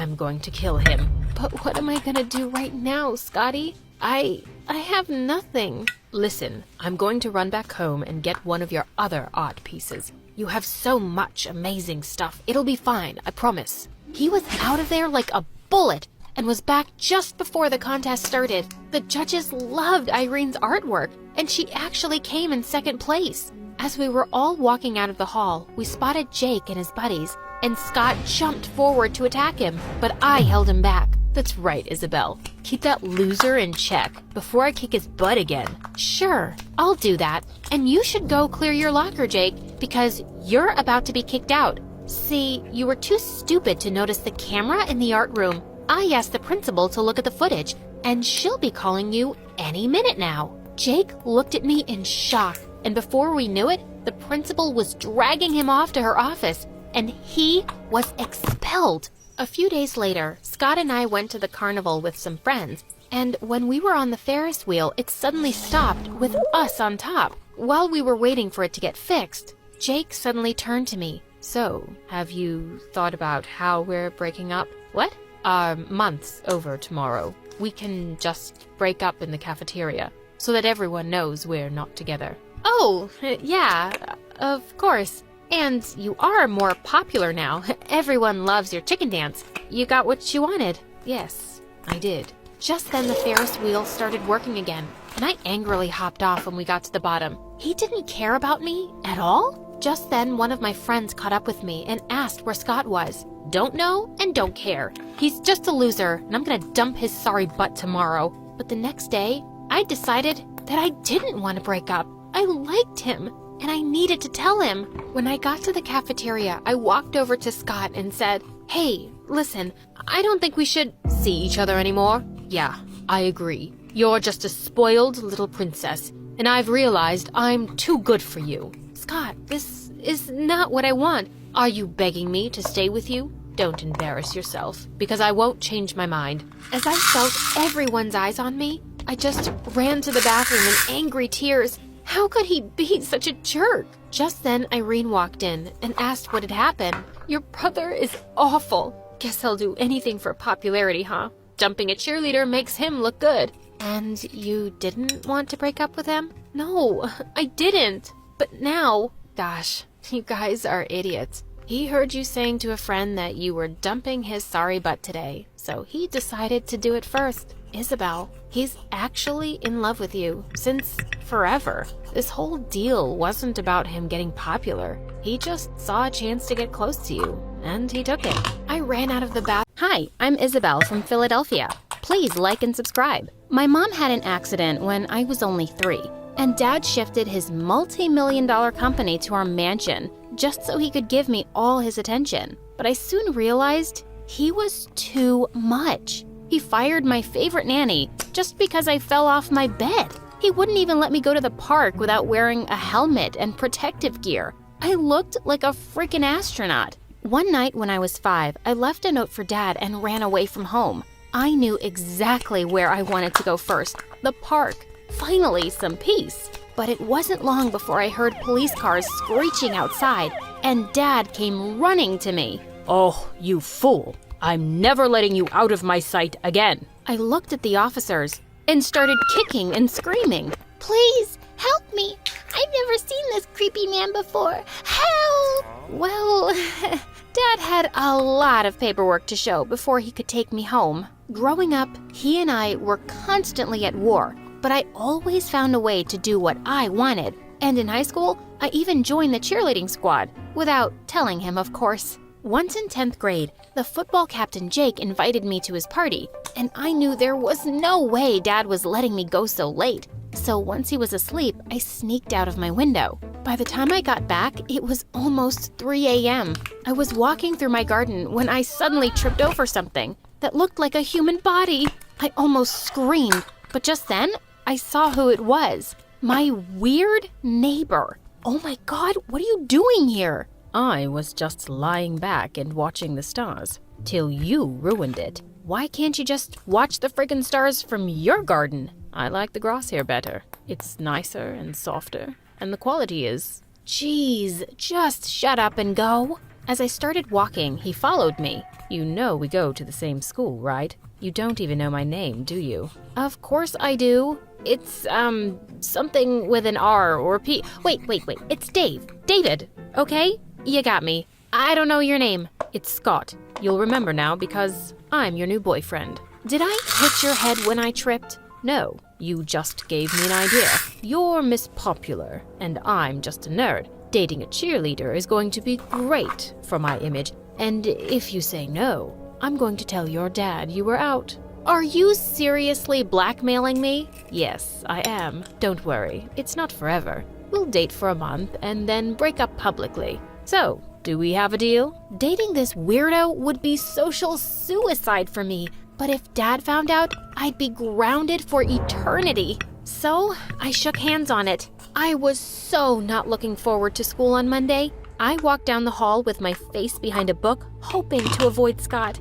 I'm going to kill him. But what am I gonna do right now, Scotty? I have nothing. Listen, I'm going to run back home and get one of your other art pieces. You have so much amazing stuff. It'll be fine, I promise. He was out of there like a bullet and was back just before the contest started. The judges loved Irene's artwork, and she actually came in second place. As we were all walking out of the hall, we spotted Jake and his buddies, and Scott jumped forward to attack him, but I held him back. That's right, Isabel. Keep that loser in check before I kick his butt again. Sure, I'll do that. And you should go clear your locker, Jake, because you're about to be kicked out. See, you were too stupid to notice the camera in the art room. I asked the principal to look at the footage, and she'll be calling you any minute now. Jake looked at me in shock, and before we knew it, the principal was dragging him off to her office, and he was expelled. A few days later, Scott and I went to the carnival with some friends, and when we were on the Ferris wheel, it suddenly stopped with us on top. While we were waiting for it to get fixed, Jake suddenly turned to me. So, have you thought about how we're breaking up? What? Our month's over tomorrow. We can just break up in the cafeteria so that everyone knows we're not together. Oh, yeah, of course. And you are more popular now. Everyone loves your chicken dance. You got what you wanted. Yes, I did. Just then the Ferris wheel started working again, and I angrily hopped off when we got to the bottom. He didn't care about me at all? Just then one of my friends caught up with me and asked where Scott was. Don't know and don't care. He's just a loser, and I'm gonna dump his sorry butt tomorrow. But the next day, I decided that I didn't want to break up. I liked him, and I needed to tell him. When I got to the cafeteria, I walked over to Scott and said, "Hey, listen, I don't think we should see each other anymore." "Yeah, I agree. You're just a spoiled little princess, and I've realized I'm too good for you." "Scott, this is not what I want. Are you begging me to stay with you? Don't embarrass yourself, because I won't change my mind." As I felt everyone's eyes on me, I just ran to the bathroom in angry tears. How could he be such a jerk? Just then, Irene walked in and asked what had happened. "Your brother is awful. Guess he'll do anything for popularity, huh? Dumping a cheerleader makes him look good." "And you didn't want to break up with him?" "No, I didn't. But now, gosh, you guys are idiots. He heard you saying to a friend that you were dumping his sorry butt today, so he decided to do it first. Isabel, he's actually in love with you since forever. This whole deal wasn't about him getting popular. He just saw a chance to get close to you, and he took it." I ran out of the bath. Hi, I'm Isabel from Philadelphia. Please like and subscribe. My mom had an accident when I was only 3, and Dad shifted his multi-million-dollar company to our mansion just so he could give me all his attention. But I soon realized he was too much. He fired my favorite nanny just because I fell off my bed. He wouldn't even let me go to the park without wearing a helmet and protective gear. I looked like a freaking astronaut. One night when I was 5, I left a note for Dad and ran away from home. I knew exactly where I wanted to go first, the park. Finally, some peace. But it wasn't long before I heard police cars screeching outside, and Dad came running to me. "Oh, you fool. I'm never letting you out of my sight again." I looked at the officers and started kicking and screaming. "Please, help me. I've never seen this creepy man before. Help!" Well, Dad had a lot of paperwork to show before he could take me home. Growing up, he and I were constantly at war, but I always found a way to do what I wanted. And in high school, I even joined the cheerleading squad, without telling him, of course. Once in 10th grade, the football captain Jake invited me to his party, and I knew there was no way Dad was letting me go so late. So once he was asleep, I sneaked out of my window. By the time I got back, it was almost 3 a.m. I was walking through my garden when I suddenly tripped over something that looked like a human body. I almost screamed, but just then, I saw who it was. My weird neighbor. "Oh my God, what are you doing here?" "I was just lying back and watching the stars, till you ruined it." "Why can't you just watch the friggin' stars from your garden?" "I like the grass here better. It's nicer and softer, and the quality is..." Jeez, just shut up and go. As I started walking, he followed me. You know we go to the same school, right? You don't even know my name, do you? Of course I do. It's, something with an R or P. Wait. It's Dave. David, okay? You got me. I don't know your name. It's Scott. You'll remember now because I'm your new boyfriend. Did I hit your head when I tripped? No, you just gave me an idea. You're Miss Popular, and I'm just a nerd. Dating a cheerleader is going to be great for my image, and if you say no, I'm going to tell your dad you were out. Are you seriously blackmailing me? Yes, I am. Don't worry, it's not forever. We'll date for a month and then break up publicly. So, do we have a deal? Dating this weirdo would be social suicide for me, but if Dad found out, I'd be grounded for eternity. So, I shook hands on it. I was so not looking forward to school on Monday. I walked down the hall with my face behind a book, hoping to avoid Scott.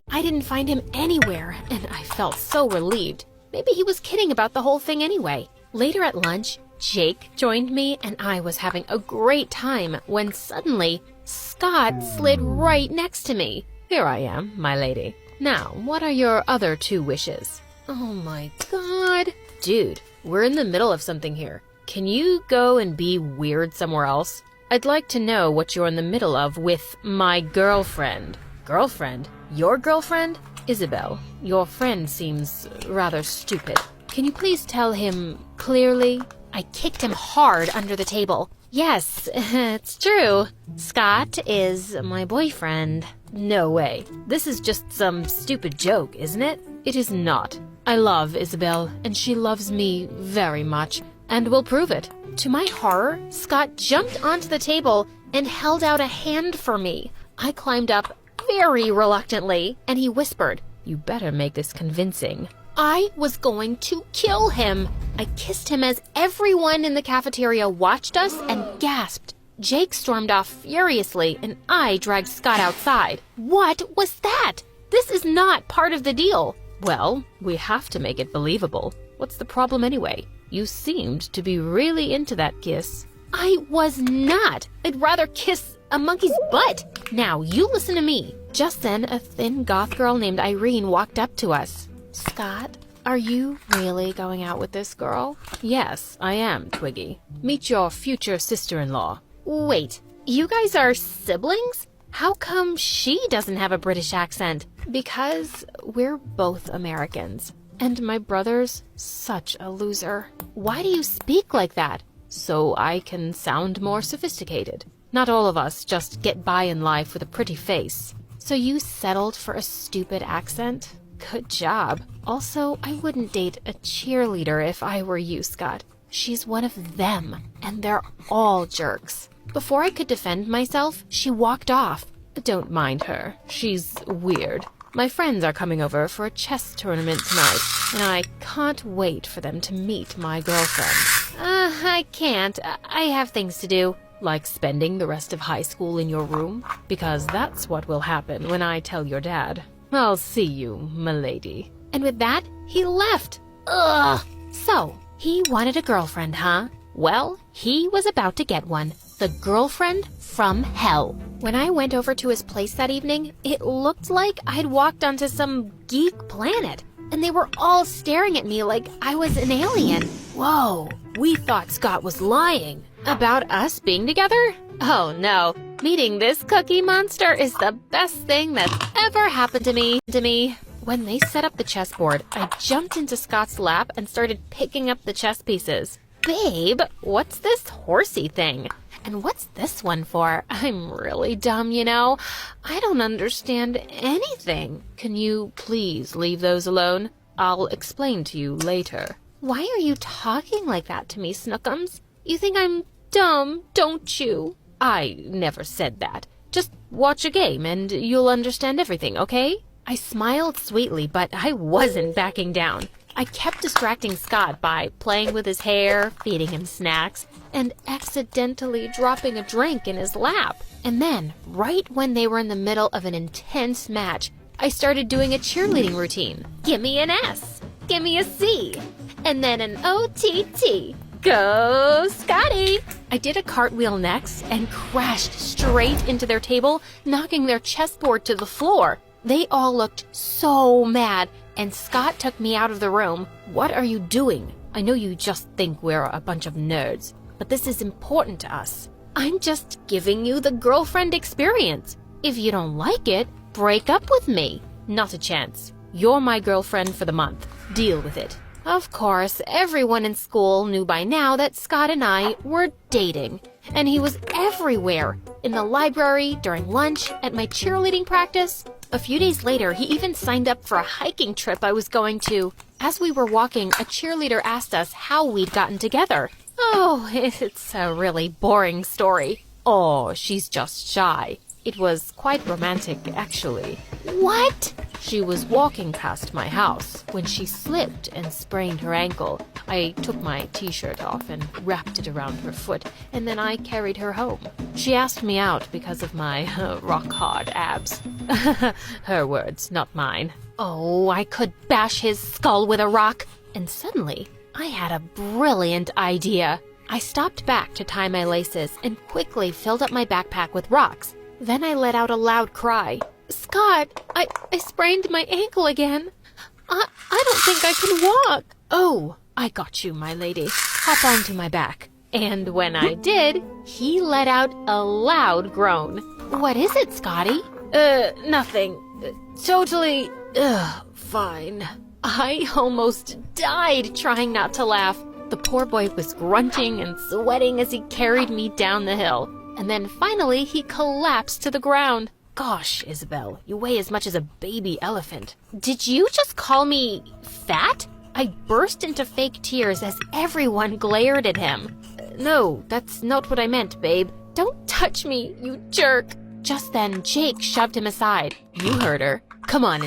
I didn't find him anywhere, and I felt so relieved. Maybe he was kidding about the whole thing anyway. Later at lunch, Jake joined me, and I was having a great time when suddenly Scott slid right next to me. Here I am, my lady. Now, what are your other 2 wishes? Oh my God. Dude, we're in the middle of something here. Can you go and be weird somewhere else? I'd like to know what you're in the middle of with my girlfriend. Girlfriend? Your girlfriend? Isabel, your friend seems rather stupid. Can you please tell him clearly? I kicked him hard under the table. Yes, it's true. Scott is my boyfriend. No way. This is just some stupid joke, isn't it? It is not. I love Isabel, and she loves me very much, and will prove it. To my horror, Scott jumped onto the table and held out a hand for me. I climbed up very reluctantly, and he whispered, "You better make this convincing." I was going to kill him. I kissed him as everyone in the cafeteria watched us and gasped. Jake stormed off furiously, and I dragged Scott outside. What was that? This is not part of the deal. Well, we have to make it believable. What's the problem anyway? You seemed to be really into that kiss. I was not. I'd rather kiss a monkey's butt. Now, you listen to me. Just then, a thin goth girl named Irene walked up to us. Scott, are you really going out with this girl? Yes, I am, Twiggy. Meet your future sister-in-law. Wait, you guys are siblings? How come she doesn't have a British accent? Because we're both Americans. And my brother's such a loser. Why do you speak like that? So I can sound more sophisticated. Not all of us just get by in life with a pretty face. So you settled for a stupid accent? Good job. Also, I wouldn't date a cheerleader if I were you, Scott. She's one of them, and they're all jerks. Before I could defend myself, she walked off. Don't mind her. She's weird. My friends are coming over for a chess tournament tonight, and I can't wait for them to meet my girlfriend. I can't. I have things to do. Like spending the rest of high school in your room? Because that's what will happen when I tell your dad. I'll see you, m'lady. And with that, he left. Ugh! So, he wanted a girlfriend, huh? Well, he was about to get one. The girlfriend from hell. When I went over to his place that evening, it looked like I'd walked onto some geek planet. And they were all staring at me like I was an alien. Whoa, we thought Scott was lying. About us being together? Oh no, meeting this cookie monster is the best thing that's ever happened to me. When they set up the chessboard, I jumped into Scott's lap and started picking up the chess pieces. Babe, what's this horsey thing? And what's this one for? I'm really dumb, you know. I don't understand anything. Can you please leave those alone? I'll explain to you later. Why are you talking like that to me, Snookums? You think I'm dumb, don't you? I never said that. Just watch a game and you'll understand everything, okay? I smiled sweetly, but I wasn't backing down. I kept distracting Scott by playing with his hair, feeding him snacks, and accidentally dropping a drink in his lap. And then, right when they were in the middle of an intense match, I started doing a cheerleading routine. Give me an S. Give me a C. And then an OTT. Go, Scotty! I did a cartwheel next and crashed straight into their table, knocking their chessboard to the floor. They all looked so mad, and Scott took me out of the room. What are you doing? I know you just think we're a bunch of nerds, but this is important to us. I'm just giving you the girlfriend experience. If you don't like it, break up with me. Not a chance. You're my girlfriend for the month. Deal with it. Of course, everyone in school knew by now that Scott and I were dating. And he was everywhere. In the library, during lunch, at my cheerleading practice. A few days later, he even signed up for a hiking trip I was going to. As we were walking, a cheerleader asked us how we'd gotten together. Oh, it's a really boring story. Oh, she's just shy. It was quite romantic, actually. What? She was walking past my house when she slipped and sprained her ankle. I took my t-shirt off and wrapped it around her foot, and then I carried her home. She asked me out because of my rock-hard abs. Her words, not mine. Oh, I could bash his skull with a rock. And suddenly, I had a brilliant idea. I stopped back to tie my laces and quickly filled up my backpack with rocks. Then I let out a loud cry. Scott, I sprained my ankle again. I don't think I can walk. Oh, I got you, my lady. Hop onto my back. And when I did, he let out a loud groan. What is it, Scotty? Nothing. Totally, fine. I almost died trying not to laugh. The poor boy was grunting and sweating as he carried me down the hill. And then finally, he collapsed to the ground. Gosh, Isabel, you weigh as much as a baby elephant. Did you just call me fat? I burst into fake tears as everyone glared at him. No, that's not what I meant, babe. Don't touch me, you jerk. Just then, Jake shoved him aside. You heard her. Come on, Isabel.